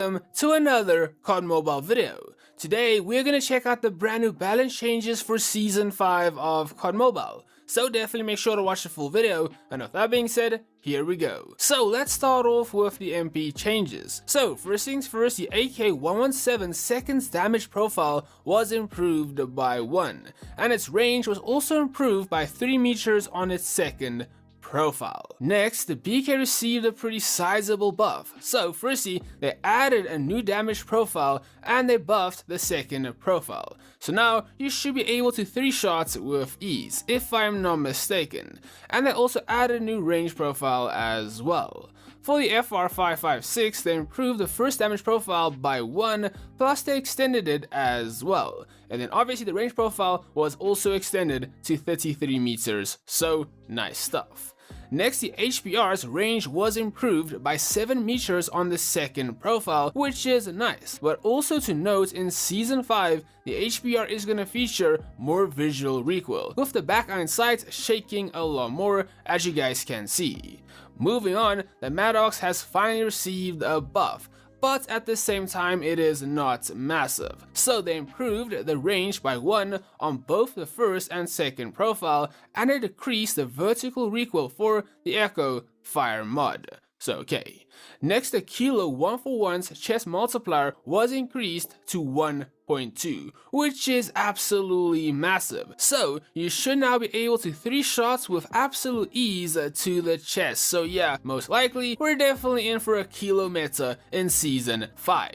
To another COD Mobile video. Today we're gonna check out the brand new balance changes for Season 5 of COD Mobile, so definitely make sure to watch the full video, and with that being said, here we go. So let's start off with the MP changes. So first things first, the AK-117 seconds damage profile was improved by 1, and its range was also improved by 3 meters on its second profile. Next, the BK received a pretty sizable buff. So firstly, they added a new damage profile and they buffed the second profile. So now you should be able to 3-shot with ease, if I'm not mistaken. And they also added a new range profile as well. For the FR556, they improved the first damage profile by 1, plus they extended it as well. And then obviously the range profile was also extended to 33 meters, so nice stuff. Next, the HBR's range was improved by 7 meters on the second profile, which is nice. But also to note, in Season 5, the HBR is going to feature more visual recoil, with the back iron sights shaking a lot more, as you guys can see. Moving on, the Maddox has finally received a buff, but at the same time it is not massive. So they improved the range by 1 on both the first and second profile, and they decreased the vertical recoil for the Echo Fire mod. So okay. Next, the Kilo 141's chest multiplier was increased to 1.2, which is absolutely massive. So you should now be able to 3 shots with absolute ease to the chest. So yeah, most likely we're definitely in for a Kilo meta in Season 5.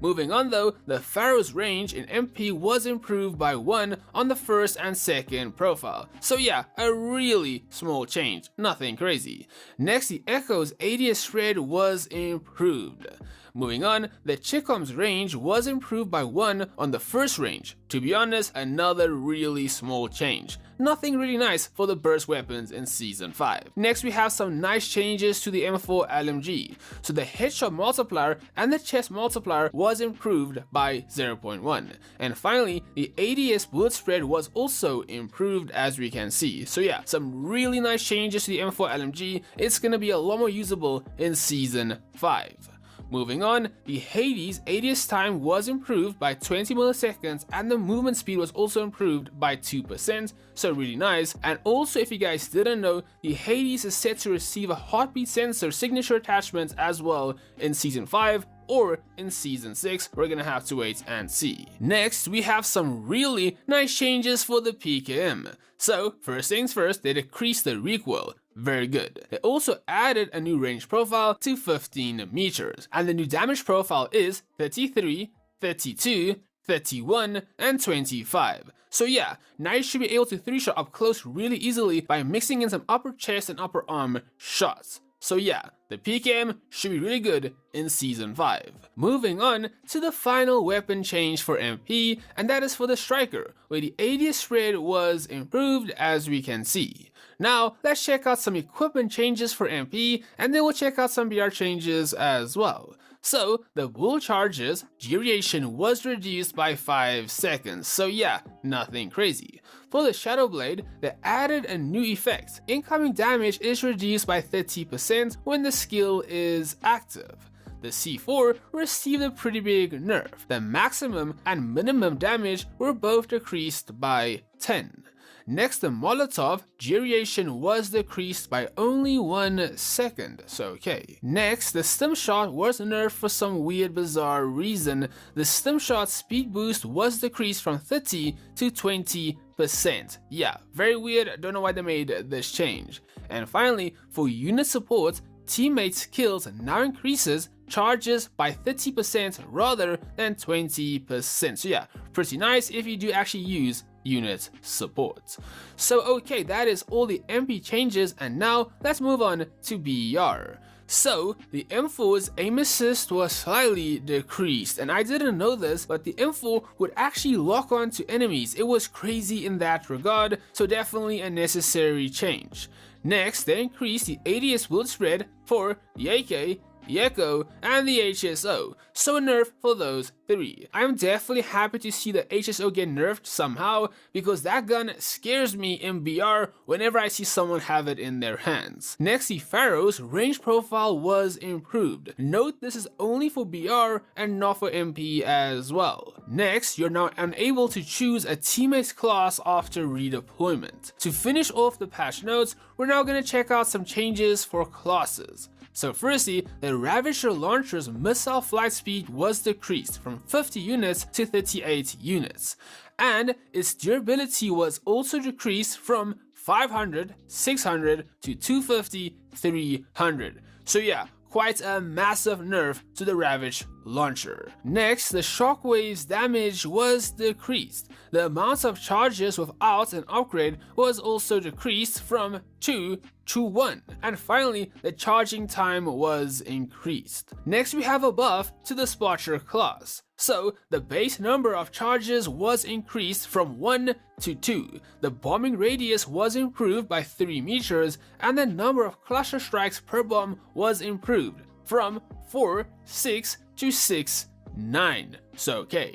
Moving on though, the Pharaoh's range in MP was improved by 1 on the first and second profile. So yeah, a really small change, nothing crazy. Next, the Echo's ADS spread was improved. Moving on, the Chicom's range was improved by 1 on the first range. To be honest, another really small change. Nothing really nice for the burst weapons in Season 5. Next, we have some nice changes to the M4 LMG. So the headshot multiplier and the chest multiplier was improved by 0.1. And finally, the ADS bullet spread was also improved, as we can see. So yeah, some really nice changes to the M4 LMG. It's gonna be a lot more usable in Season 5. Moving on, the Hades ADS time was improved by 20 milliseconds and the movement speed was also improved by 2%, so really nice. And also, if you guys didn't know, the Hades is set to receive a heartbeat sensor signature attachment as well in Season 5, or in Season 6, we're gonna have to wait and see. Next, we have some really nice changes for the PKM. So, first things first, they decreased the recoil. Very good. They also added a new range profile to 15 meters, and the new damage profile is 33, 32, 31, and 25. So yeah, now you should be able to 3-shot up close really easily by mixing in some upper chest and upper arm shots. So yeah, the PKM should be really good in Season 5. Moving on to the final weapon change for MP, and that is for the Striker, where the ADS spread was improved, as we can see. Now, let's check out some equipment changes for MP, and then we'll check out some BR changes as well. So, the bull charges duration was reduced by 5 seconds, so yeah, nothing crazy. For the Shadow Blade, they added a new effect. Incoming damage is reduced by 30% when the skill is active. The C4 received a pretty big nerf. The maximum and minimum damage were both decreased by 10. Next, the Molotov duration was decreased by only 1 second, so okay. Next, the stim shot was nerfed for some weird bizarre reason. The stim shot speed boost was decreased from 30 to 20%. Yeah, very weird, don't know why they made this change. And finally, for unit support, teammates' kills now increases charges by 30% rather than 20%. So yeah, pretty nice if you do actually use unit support. So okay, that is all the MP changes, and now let's move on to BR. So the M4's aim assist was slightly decreased, and I didn't know this, but the M4 would actually lock on to enemies. It was crazy in that regard, so definitely a necessary change. Next, they increased the ADS bullet spread for the AK, the Echo, and the HSO, so a nerf for those 3. I'm definitely happy to see the HSO get nerfed somehow, because that gun scares me in BR whenever I see someone have it in their hands. Next, the Pharaoh's range profile was improved. Note this is only for BR and not for MP as well. Next, you're now unable to choose a teammate's class after redeployment. To finish off the patch notes, we're now going to check out some changes for classes. So firstly, the Ravager launcher's missile flight speed was decreased from 50 units to 38 units, and its durability was also decreased from 500, 600 to 250, 300. So yeah, quite a massive nerf to the Ravage launcher. Next, the Shockwave's damage was decreased. The amount of charges without an upgrade was also decreased from 2 to 1. And finally, the charging time was increased. Next, we have a buff to the Spotcher class. So, the base number of charges was increased from 1 to 2. The bombing radius was improved by 3 meters, and the number of cluster strikes per bomb was improved from 4, 6 to 6, 9. So okay,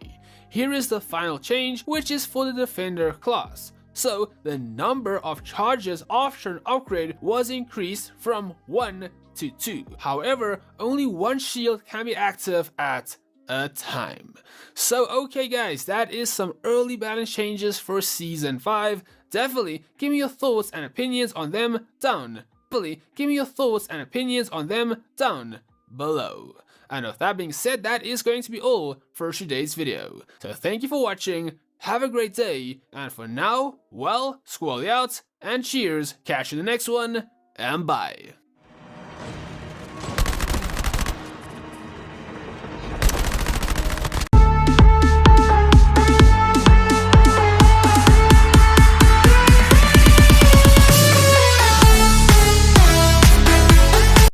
here is the final change, which is for the Defender class. So, the number of charges after an upgrade was increased from 1 to 2. However, only 1 shield can be active at a time. So okay guys, that is some early balance changes for Season 5. Definitely give me your thoughts and opinions on them down. Down below. And with that being said, that is going to be all for today's video. So thank you for watching, have a great day, and for now, well, squally out, and cheers, catch you in the next one, and bye.